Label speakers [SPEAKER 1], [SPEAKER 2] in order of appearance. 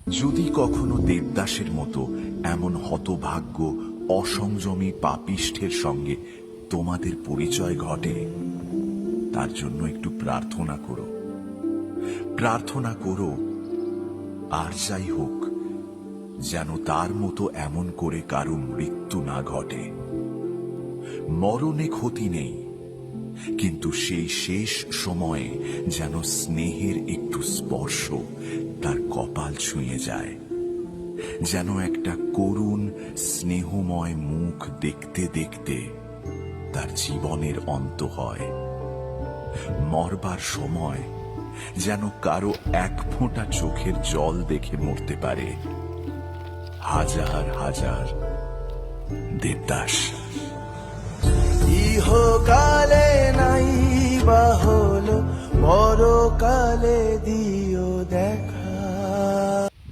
[SPEAKER 1] যদি কখনো দেবদাসের মতো এমন হতভাগ্য অসংযমী পাপিষ্ঠের সঙ্গে তোমাদের পরিচয় ঘটে, তার জন্য একটু প্রার্থনা করো। প্রার্থনা করো, আর যাই হোক, যেন তার মতো এমন করে কারো মৃত্যু না ঘটে। মরণে ক্ষতি নেই, কিন্তু সেই শেষ সময়ে যেন স্নেহের একটু স্পর্শ তার কপাল ছুঁয়ে যায়, যেন একটা করুণ স্নেহময় মুখ দেখতে দেখতে তার জীবনের অন্ত হয়। মরবার সময় যেন কারো এক ফোঁটা চোখের জল দেখে মরতে পারে হাজার হাজার দেবদাস।
[SPEAKER 2] ইহকালে নাই বা হলো, পরকালে দিও দেখো।